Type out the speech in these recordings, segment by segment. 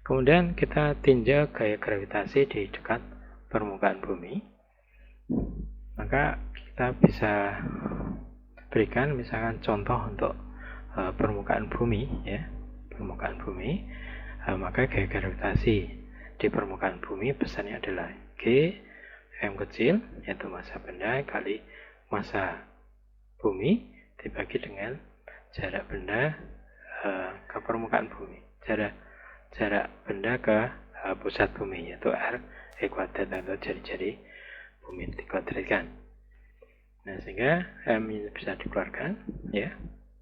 Kemudian kita tinjau gaya gravitasi di dekat permukaan bumi. Maka kita bisa berikan misalkan contoh untuk permukaan bumi, ya, permukaan bumi. Maka gaya gravitasi di permukaan bumi besarnya adalah G M kecil, yaitu massa benda kali massa bumi dibagi dengan jarak benda ke permukaan bumi, jarak benda ke pusat bumi, yaitu R ekuadrat atau jari-jari bumi dikuadratkan. Nah, sehingga M ini bisa dikeluarkan, ya,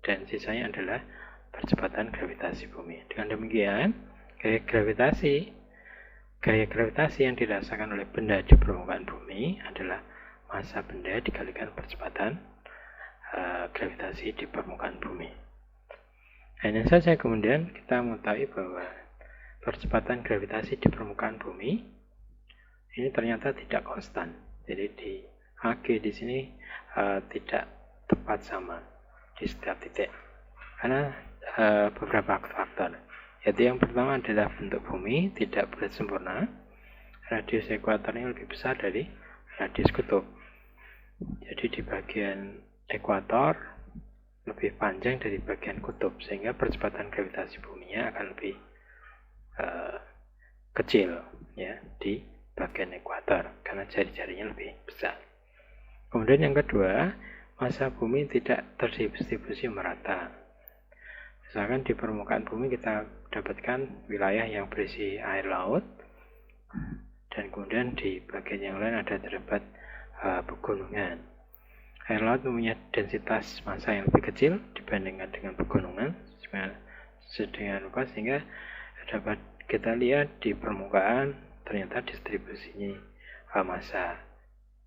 dan sisanya adalah percepatan gravitasi bumi. Dengan demikian, gaya gravitasi yang dirasakan oleh benda di permukaan bumi adalah massa benda dikalikan percepatan gravitasi di permukaan bumi. Hanya saja kemudian kita mengetahui bahwa percepatan gravitasi di permukaan bumi ini ternyata tidak konstan. Jadi di AG di sini tidak tepat sama di setiap titik karena beberapa faktor. Yaitu yang pertama adalah bentuk bumi tidak bulat sempurna. Radius ekuatornya lebih besar dari radius kutub. Jadi di bagian ekuator lebih panjang dari bagian kutub, sehingga percepatan gravitasi buminya akan lebih kecil, ya, di bagian ekuator karena jari-jarinya lebih besar. Kemudian yang kedua, massa bumi tidak terdistribusi merata. Misalkan di permukaan bumi kita dapatkan wilayah yang berisi air laut, dan kemudian di bagian yang lain ada terdapat pegunungan. Air laut mempunyai densitas massa yang lebih kecil dibandingkan dengan pegunungan, sedemikian rupa sehingga dapat kita lihat di permukaan ternyata distribusinya massa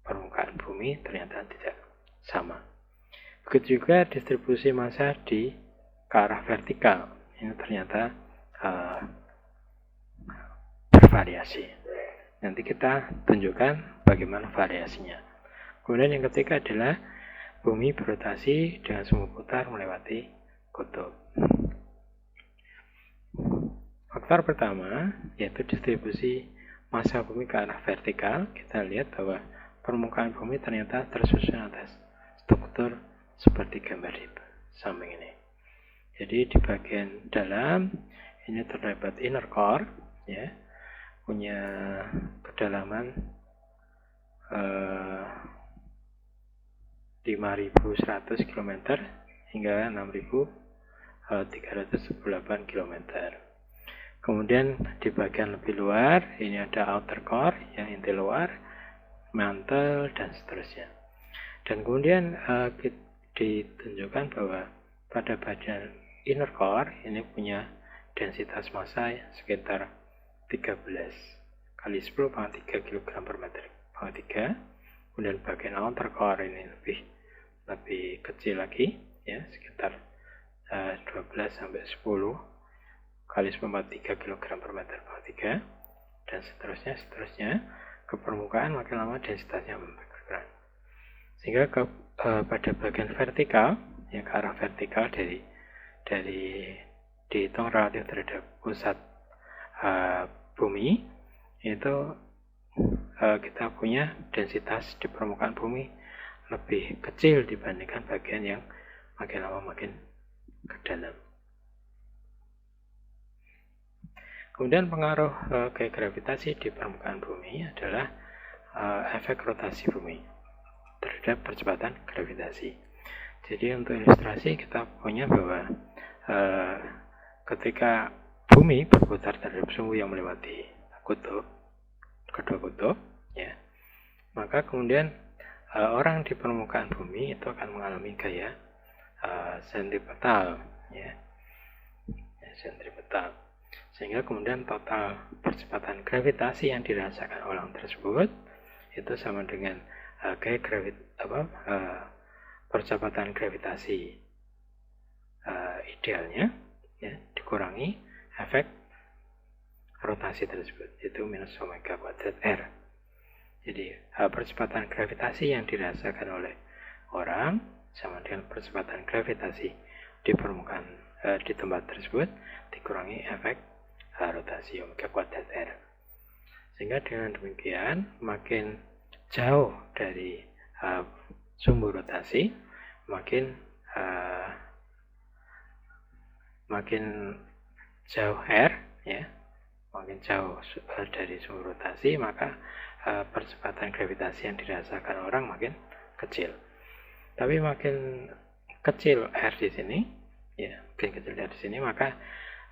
permukaan bumi ternyata tidak sama. Begitu juga distribusi massa di ke arah vertikal, ini ternyata bervariasi. Nanti kita tunjukkan bagaimana variasinya. Kemudian yang ketiga adalah bumi berotasi dengan sumbu putar melewati kutub. Faktor pertama yaitu distribusi massa bumi ke arah vertikal. Kita lihat bahwa permukaan bumi ternyata tersusun atas struktur seperti gambar di samping ini. Jadi di bagian dalam ini terdapat inner core, ya, punya kedalaman 5.100 km hingga 6.318 km. Kemudian di bagian lebih luar ini ada outer core, yang inti luar, mantle dan seterusnya. Dan kemudian ditunjukkan bahwa pada bagian inner core ini punya densitas massa sekitar 13 kali 10⁻³ kg per meter /3. Kemudian bagian outer core ini lebih kecil lagi, ya, sekitar 12 sampai 10 kali 10⁻³ kg per meter /3, dan seterusnya ke permukaan makin lama densitasnya berkurang. Sehingga pada bagian vertikal, yang ke arah vertikal dari dihitung relatif terhadap pusat bumi, itu kita punya densitas di permukaan bumi lebih kecil dibandingkan bagian yang makin lama makin ke dalam. Kemudian pengaruh gaya gravitasi di permukaan bumi adalah efek rotasi bumi terhadap percepatan gravitasi. Jadi untuk ilustrasi kita punya bahwa ketika bumi berputar terhadap sumbu yang melewati kedua kutub, ya, maka kemudian orang di permukaan bumi itu akan mengalami gaya sentripetal, ya, sentripetal. Sehingga kemudian total percepatan gravitasi yang dirasakan orang tersebut itu sama dengan gaya percepatan gravitasi idealnya, ya, dikurangi efek rotasi tersebut, yaitu minus omega kuadrat R. Jadi percepatan gravitasi yang dirasakan oleh orang sama dengan percepatan gravitasi di permukaan di tempat tersebut dikurangi efek rotasi omega kuadrat R. Sehingga dengan demikian makin jauh dari sumbu rotasi, makin jauh R, ya, makin jauh dari sumbu rotasi, maka percepatan gravitasi yang dirasakan orang makin kecil. Tapi makin kecil R di sini, ya, makin kecil R di sini, maka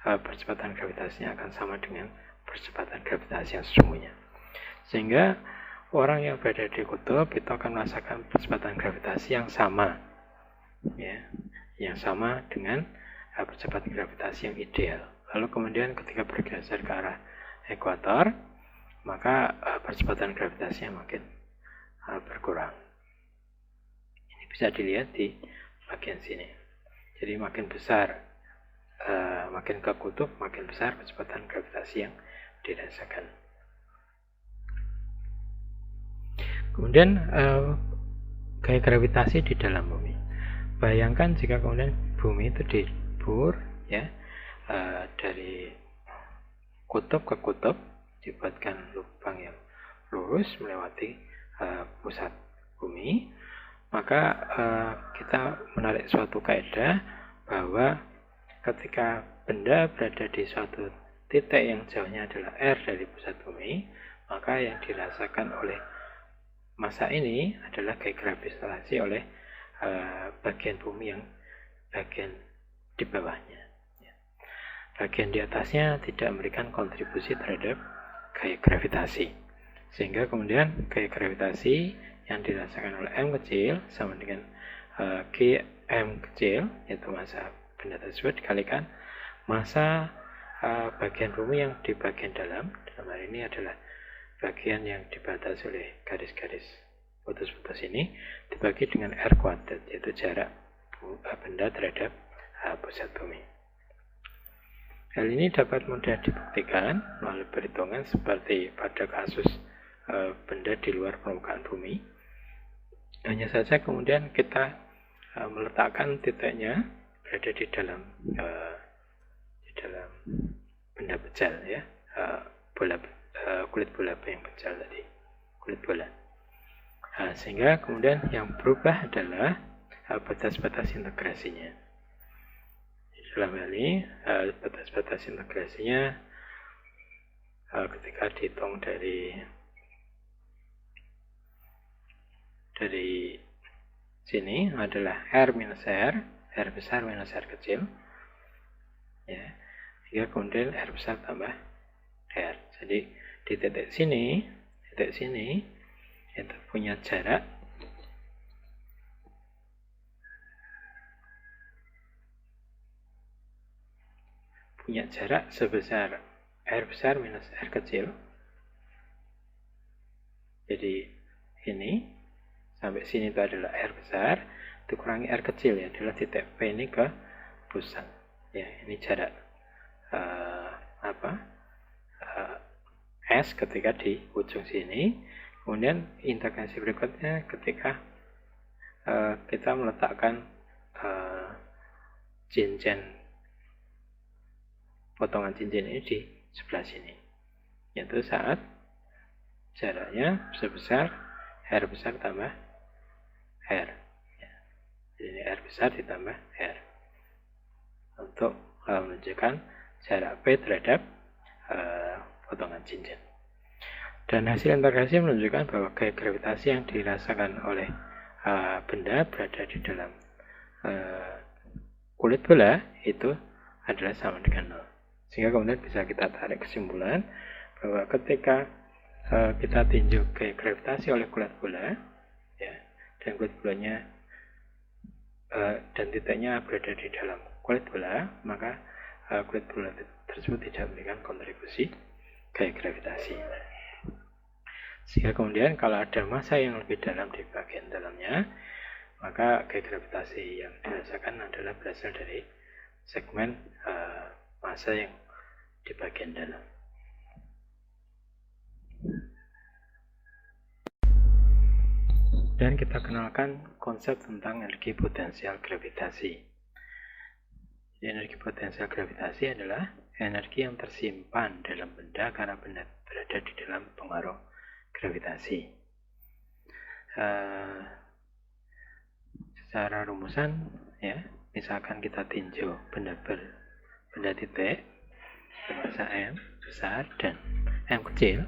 percepatan gravitasinya akan sama dengan percepatan gravitasi yang sesungguhnya. Sehingga orang yang berada di kutub itu akan merasakan percepatan gravitasi yang sama, ya, yang sama dengan percepatan gravitasi yang ideal. Lalu kemudian ketika bergeser ke arah ekuator, maka percepatan gravitasinya makin berkurang. Ini bisa dilihat di bagian sini. Jadi makin besar, makin ke kutub, makin besar percepatan gravitasi yang dirasakan. Kemudian gaya gravitasi di dalam bumi. Bayangkan jika kemudian bumi itu dibor, ya, dari kutub ke kutub, dibuatkan lubang yang lurus melewati pusat bumi, maka kita menarik suatu kaidah bahwa ketika benda berada di suatu titik yang jauhnya adalah R dari pusat bumi, maka yang dirasakan oleh massa ini adalah gaya gravitasi oleh bagian bumi yang bagian di bawahnya. Bagian di atasnya tidak memberikan kontribusi terhadap gaya gravitasi. Sehingga kemudian gaya gravitasi yang dirasakan oleh M kecil sama dengan Gm kecil, yaitu massa benda tersebut, dikalikan massa bagian bumi yang di bagian dalam hal ini adalah bagian yang dibatasi oleh garis-garis putus-putus ini, dibagi dengan R kuadrat, yaitu jarak benda terhadap pusat bumi. Hal ini dapat mudah dibuktikan melalui perhitungan seperti pada kasus benda di luar permukaan bumi. Hanya saja kemudian kita meletakkan titiknya berada di dalam benda pejal, ya, kulit bola yang pejal tadi, kulit bola. Sehingga kemudian yang berubah adalah batas-batas integrasinya. Dalam hal ini, batas-batas integrasinya ketika dihitung dari sini adalah R minus R besar minus R kecil, ya, hingga kemudian R besar tambah R. Jadi di titik sini itu punya jarak sebesar R besar minus R kecil. Jadi ini sampai sini itu adalah R besar, dikurangi R kecil, ya, adalah titik P ini ke pusat. Ya, ini jarak S ketika di ujung sini. Kemudian integrasi berikutnya ketika kita meletakkan potongan cincin ini di sebelah sini, yaitu saat jaraknya sebesar R besar tambah R, ya. Jadi R besar ditambah R untuk menunjukkan jarak P terhadap potongan cincin. Dan hasil integrasi menunjukkan bahwa gaya gravitasi yang dirasakan oleh benda berada di dalam kulit bola itu adalah sama dengan 0. Sehingga kemudian bisa kita tarik kesimpulan bahwa ketika kita tinjau gaya gravitasi oleh kulit bola, ya, dan kulit bolanya dan titiknya berada di dalam kulit bola, maka kulit bola tersebut tidak memberikan kontribusi gaya gravitasi. Sehingga kemudian kalau ada massa yang lebih dalam di bagian dalamnya, maka gaya gravitasi yang dirasakan adalah berasal dari segmen massa yang di bagian dalam. Dan kita kenalkan konsep tentang energi potensial gravitasi. Jadi energi potensial gravitasi adalah energi yang tersimpan dalam benda karena benda berada di dalam pengaruh gravitasi. Secara rumusan, ya, misalkan kita tinjau benda titik berbesar M besar dan M kecil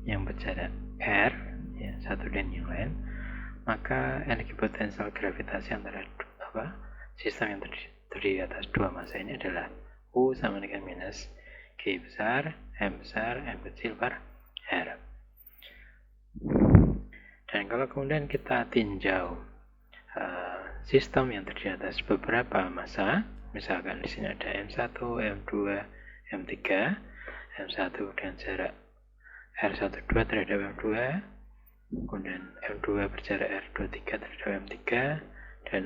yang berjarak R, ya, satu dan yang lain, maka energi potensial gravitasi antara sistem yang terdiri atas dua massa ini adalah U sama dengan minus G besar, M kecil per R. Dan kalau kemudian kita tinjau sistem yang terdiri atas beberapa massa, misalkan di sini ada M1, M2, M3, M1 dengan jarak R12 terhadap M2, kemudian M2 berjarak R23 terhadap M3, dan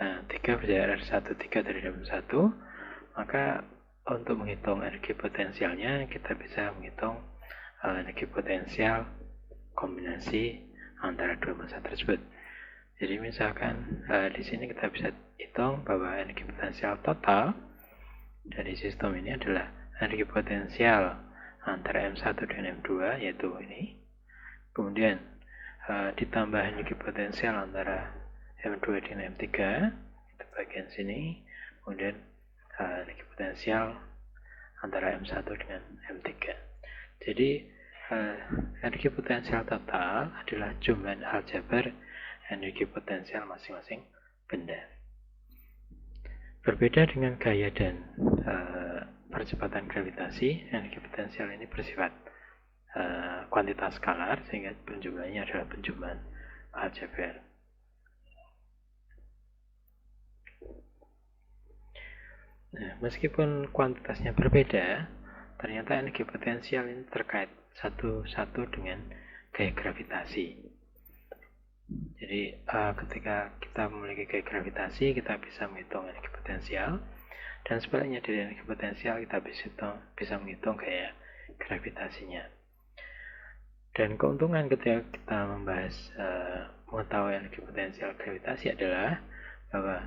M3 berjarak R13 terhadap M1, maka untuk menghitung energi potensialnya kita bisa menghitung energi potensial kombinasi antara dua massa tersebut. Jadi misalkan di sini kita bisa hitung bahwa energi potensial total dari sistem ini adalah energi potensial antara M1 dan M2, yaitu ini. Kemudian ditambah energi potensial antara M2 dan M3, itu bagian sini. Kemudian energi potensial antara M1 dengan M3. Jadi energi potensial total adalah jumlah aljabar energi potensial masing-masing benda. Berbeda dengan gaya dan percepatan gravitasi, energi potensial ini bersifat kuantitas skalar, sehingga penjumlahannya adalah penjumlahan aljabar. Nah, meskipun kuantitasnya berbeda, ternyata energi potensial ini terkait satu-satu dengan gaya gravitasi. Jadi ketika kita memiliki gaya gravitasi, kita bisa menghitung energi potensial, dan sebaliknya dari energi potensial kita bisa menghitung gaya gravitasinya. Dan keuntungan ketika kita membahas mengetahui energi potensial gravitasi adalah bahwa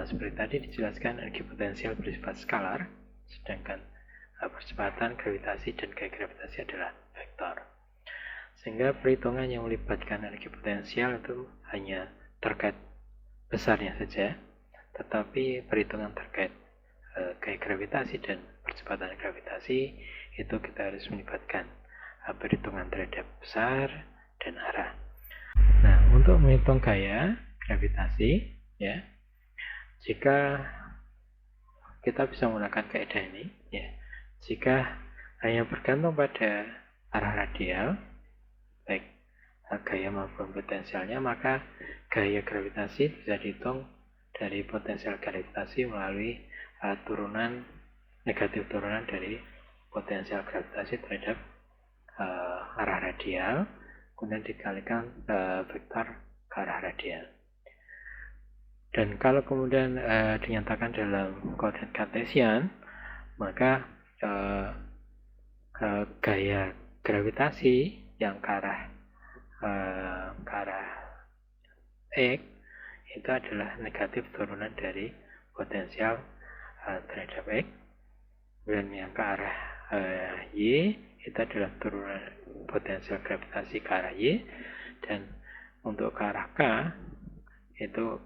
seperti tadi dijelaskan, energi potensial bersifat skalar, sedangkan percepatan gravitasi dan gaya gravitasi adalah vektor. Sehingga perhitungan yang melibatkan energi potensial itu hanya terkait besarnya saja, tetapi perhitungan terkait gaya gravitasi dan percepatan gravitasi itu kita harus melibatkan perhitungan terhadap besar dan arah. Nah, untuk menghitung gaya gravitasi, ya, jika kita bisa menggunakan kaidah ini, ya, jika hanya bergantung pada arah radial, baik gaya maupun potensialnya, maka gaya gravitasi bisa dihitung dari potensial gravitasi melalui negatif turunan dari potensial gravitasi terhadap arah radial, kemudian dikalikan vektor ke arah radial. Dan kalau kemudian dinyatakan dalam koordinat Cartesian, maka gaya gravitasi yang ke arah X itu adalah negatif turunan dari potensial terhadap X, dan yang ke arah Y itu adalah turunan potensial gravitasi ke arah Y, dan untuk ke arah K itu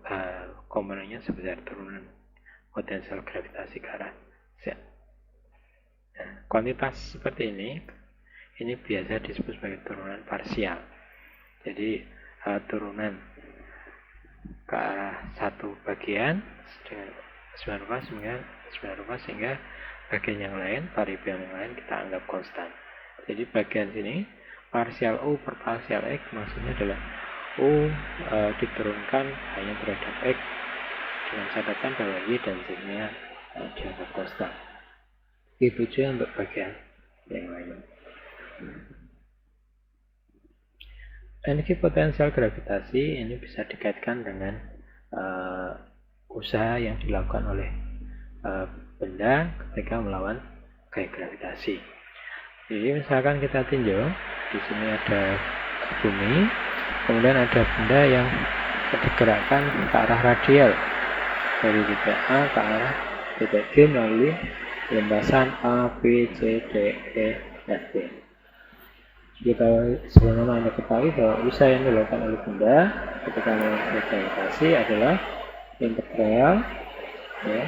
komponennya sebesar turunan potensial gravitasi ke arah Z. Nah, kuantitas seperti ini biasa disebut sebagai turunan parsial. Jadi turunan ke arah satu bagian dengan sembilan rupa sehingga bagian yang lain, variabel yang lain kita anggap konstan. Jadi bagian sini parsial U per parsial X maksudnya adalah U diturunkan hanya terhadap X dengan catatan bahwa Y dan Z-nya dianggap konstan. Itu juga untuk bagian yang lain. Energi potensial gravitasi ini bisa dikaitkan dengan usaha yang dilakukan oleh benda ketika melawan gaya gravitasi. Jadi misalkan kita tinjau, di sini ada bumi, kemudian ada benda yang digerakkan ke arah radial dari titik A ke arah titik G melalui lintasan A, B, C, D, E, F, G. Kita sebagaimana Anda ketahui bahwa usaha yang dilakukan oleh benda ketika melakukan gravitasi adalah integral ya,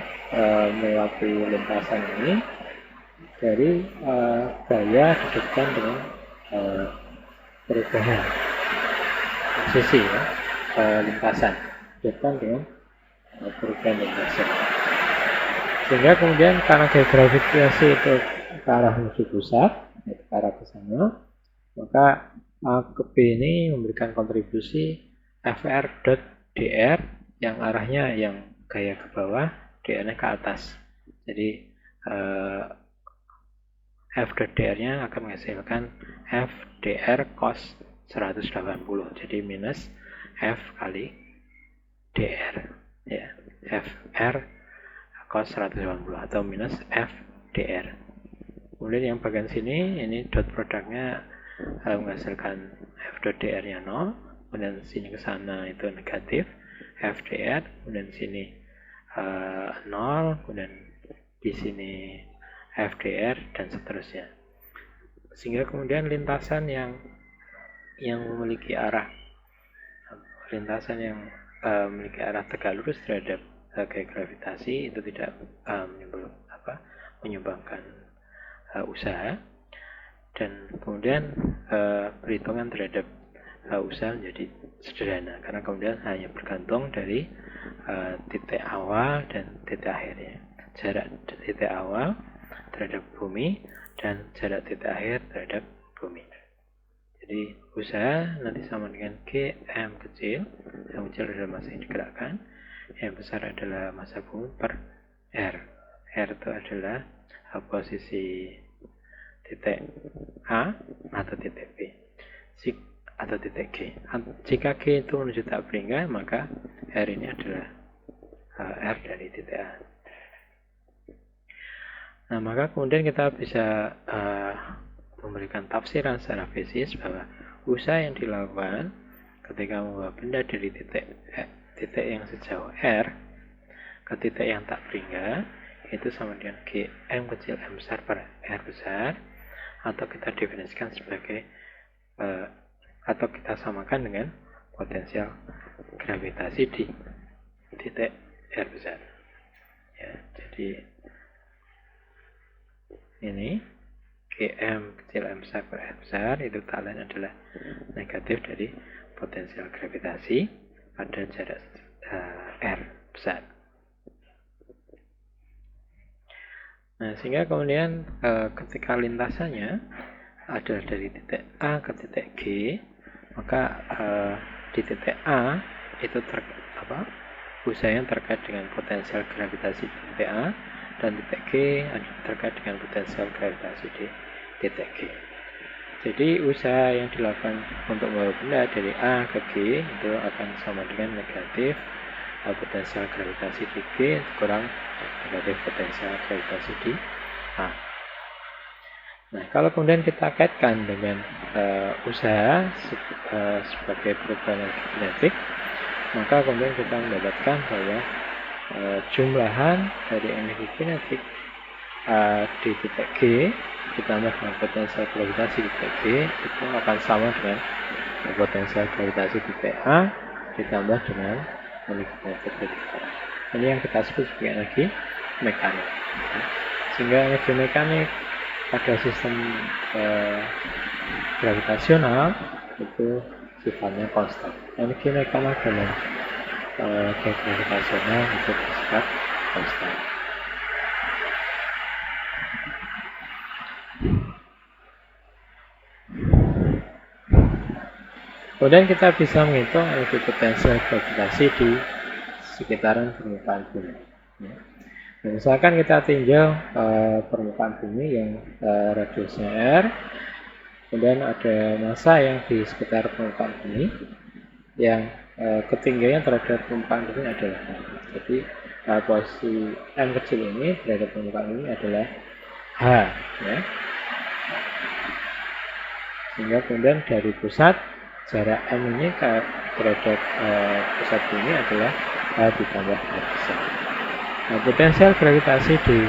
melewati lintasan ini dari gaya didekatkan dengan perubahan sisi ya, lintasan didekatkan dengan perubahan lintasan, sehingga kemudian karena gaya gravitasi itu ke arah menuju pusat, ke arah ke sana, maka A ke B ini memberikan kontribusi Fr dot dr yang arahnya yang gaya ke bawah, dr-nya ke atas. Jadi F dot dr-nya akan menghasilkan F dr cos 180. Jadi minus F kali dr ya, Fr cos 180 atau minus F dr. Kemudian yang bagian sini ini dot produknya menghasilkan F dot dr-nya 0, kemudian sini ke sana itu negatif F dr, kemudian sini 0, kemudian di sini F dr dan seterusnya. Sehingga kemudian lintasan yang memiliki arah memiliki arah tegak lurus terhadap gaya gravitasi itu tidak menyumbangkan usaha, dan kemudian perhitungan terhadap usaha menjadi sederhana karena kemudian hanya bergantung dari titik awal dan titik akhirnya, jarak titik awal terhadap bumi dan jarak titik akhir terhadap bumi. Jadi usaha nanti sama dengan G M kecil, yang kecil adalah massa yang digerakkan, yang besar adalah massa bumi per R. R itu adalah posisi titik A atau titik B atau titik G. Jika G itu menuju tak berhingga, maka R ini adalah R dari titik A. Nah, maka kemudian kita bisa memberikan tafsiran secara fisis bahwa usaha yang dilakukan ketika membawa benda dari titik yang sejauh R ke titik yang tak berhingga itu sama dengan G M kecil M besar per R besar, atau kita definisikan sebagai atau kita samakan dengan potensial gravitasi di titik R besar ya. Jadi ini Gm kecil M besar per R besar itu tak lain adalah negatif dari potensial gravitasi pada jarak R besar. Nah, sehingga kemudian ketika lintasannya adalah dari titik A ke titik G, maka di titik A itu usahanya terkait dengan potensial gravitasi di titik A, dan titik G terkait dengan potensial gravitasi di titik G. Jadi usaha yang dilakukan untuk membawa benda dari A ke G itu akan sama dengan negatif potensial gravitasi di G kurang negatif potensial gravitasi di A. Nah, kalau kemudian kita kaitkan dengan usaha sebagai perubahan kinetik, maka kemudian kita mendapatkan bahwa jumlahan dari energi kinetik di titik G ditambah dengan potensial gravitasi di titik G itu akan sama dengan potensial gravitasi di titik A ditambah dengan energi kinetik di titik A. Ini yang kita sebut sebagai energi mekanik. Sehingga energi mekanik pada sistem gravitasional itu sifatnya konstan. Energi mekanik dalam gravitasional itu bersifat konstan. Kemudian kita bisa menghitung energi potensial gravitasi di sekitaran permukaan bumi. Nah, misalkan kita tinjau permukaan bumi yang radiusnya R, kemudian ada massa yang di sekitar permukaan bumi yang ketinggiannya terhadap permukaan bumi adalah jadi posisi M kecil ini terhadap permukaan bumi adalah H ya. Sehingga kemudian dari pusat jarak M ini terhadap pusat bumi adalah H ditambah R besar. Nah, potensial gravitasi di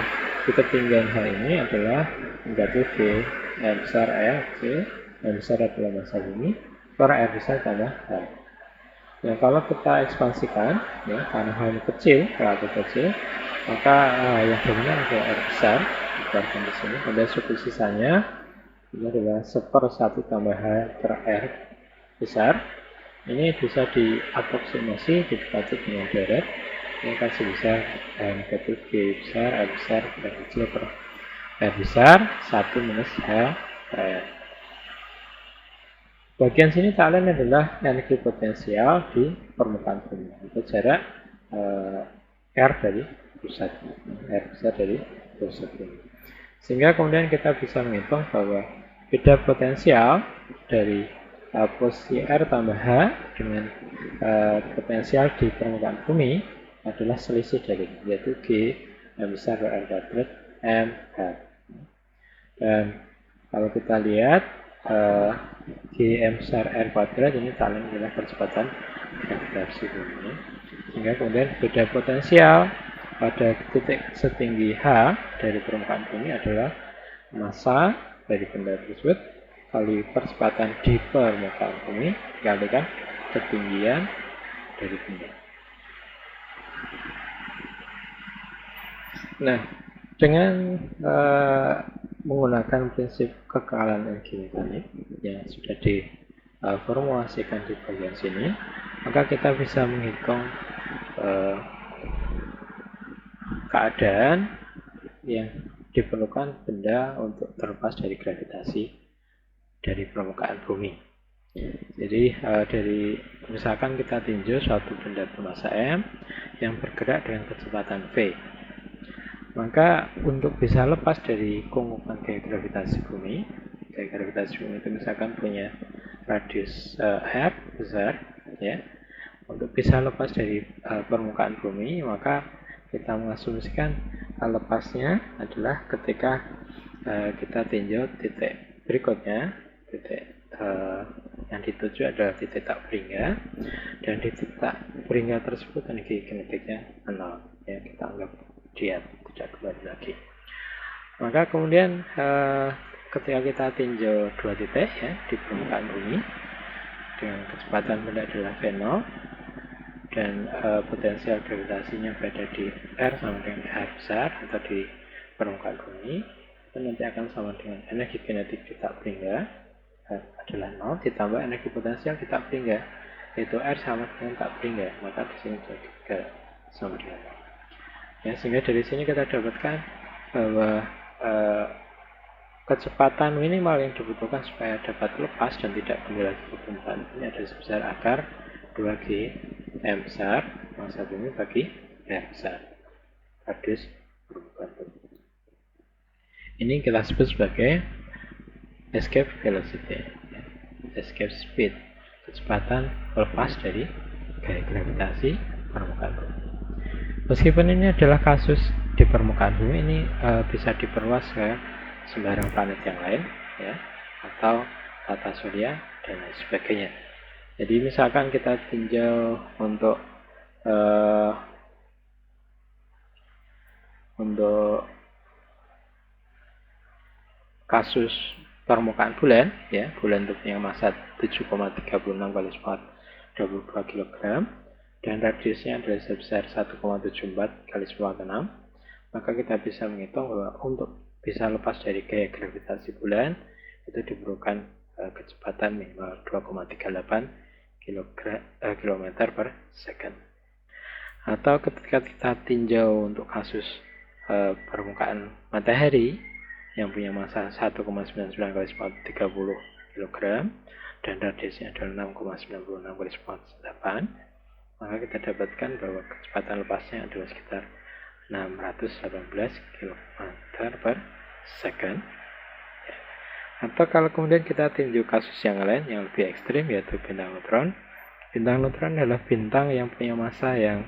di ketinggian H ini adalah negatif G M besar L C. M besar adalah massa bumi per R besar tambah H. Nah, kalau kita ekspansikan, ya, karena H ini kecil, relatif kecil, maka yang dominan adalah R besar, dikeluarkan di sini. Pada suku sisanya ini adalah 1/1 tambah H per R besar. Ini bisa diaproksimasi, didekati dengan deret. Ini kasih besar negatif G besar, R besar, R kecil per R besar, 1 minus H per R. Bagian sini kalian adalah energi potensial di permukaan bumi. Itu jarak R dari pusat, R besar dari pusat bumi. Sehingga kemudian kita bisa menghitung bahwa beda potensial dari posisi R tambah H dengan potensial di permukaan bumi adalah selisih dari, yaitu G M besar R kuadrat M H. Dan kalau kita lihat Gm besar R kuadrat ini kalian adalah percepatan gravitasi bumi. Sehingga kemudian beda potensial pada titik setinggi H dari permukaan bumi adalah massa dari benda tersebut kali percepatan di permukaan bumi dikalikan ketinggian dari benda. Nah, dengan menggunakan prinsip kekekalan energi mekanik yang sudah diformulasikan di bagian sini, maka kita bisa menghitung keadaan yang diperlukan benda untuk terlepas dari gravitasi dari permukaan bumi. Jadi misalkan kita tinjau suatu benda bermassa M yang bergerak dengan kecepatan v, maka untuk bisa lepas dari kungkungan gaya gravitasi bumi itu misalkan punya radius R besar, ya. Untuk bisa lepas dari permukaan bumi, maka kita mengasumsikan lepasnya adalah ketika kita tinjau titik berikutnya, titik yang dituju adalah titik tak beringga, dan di titik tak beringga tersebut energi kinetiknya 0, ya, kita anggap dia tidak kembali lagi. Maka kemudian ketika kita tinjau dua titik, ya, di permukaan bumi dengan kecepatan benda adalah V0 dan potensial gravitasinya berada di R sama dengan R besar atau di permukaan bumi, itu nanti akan sama dengan energi kinetik di tak beringga adalah 0 ditambah energi potensial di tak beringga, yaitu R sama dengan tak beringga, maka di sini juga sama dengan 0. Ya, sehingga dari sini kita dapatkan bahwa kecepatan minimal yang dibutuhkan supaya dapat lepas dan tidak kembali lagi ke permukaan bumi adalah sebesar akar 2G M besar massa bumi bagi R besar radius permukaan bumi. Ini kita sebut sebagai escape velocity, escape speed, kecepatan lepas dari gaya gravitasi permukaan bumi. Meskipun ini adalah kasus di permukaan bumi, ini bisa diperluas ke sembarang planet yang lain, ya, atau tata surya dan lain sebagainya. Jadi misalkan kita tinjau untuk kasus permukaan bulan, ya, bulan itu punya massa 7,36 kali 22 kg dan radiusnya adalah sebesar 1,74 kali 10 ke 6, maka kita bisa menghitung bahwa untuk bisa lepas dari gaya gravitasi bulan itu diperlukan kecepatan minimal 2,38 km per second. Atau ketika kita tinjau untuk kasus permukaan matahari yang punya massa 1,99 kali 10 kg dan radiusnya adalah 6,96 kali 10 maka kita dapatkan bahwa kecepatan lepasnya adalah sekitar 618 km per second. Atau kalau kemudian kita tinjau kasus yang lain yang lebih ekstrim, yaitu bintang neutron. Bintang neutron adalah bintang yang punya massa yang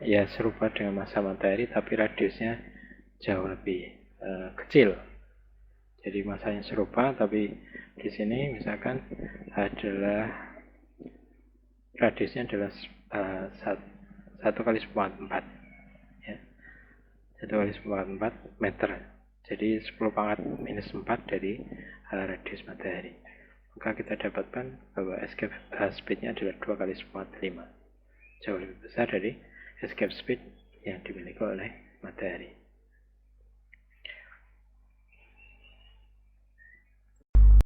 ya serupa dengan massa matahari tapi radiusnya jauh lebih kecil. Jadi massanya serupa tapi di sini misalkan adalah radiusnya adalah 1 kali 10 4, ya. 1 kali 10 pangkat 4 meter. Jadi 10 pangkat minus 4 dari radius matahari. Maka kita dapatkan bahwa escape speed-nya adalah 2 kali 10 pangkat 5. Jauh lebih besar dari escape speed yang dimiliki oleh matahari.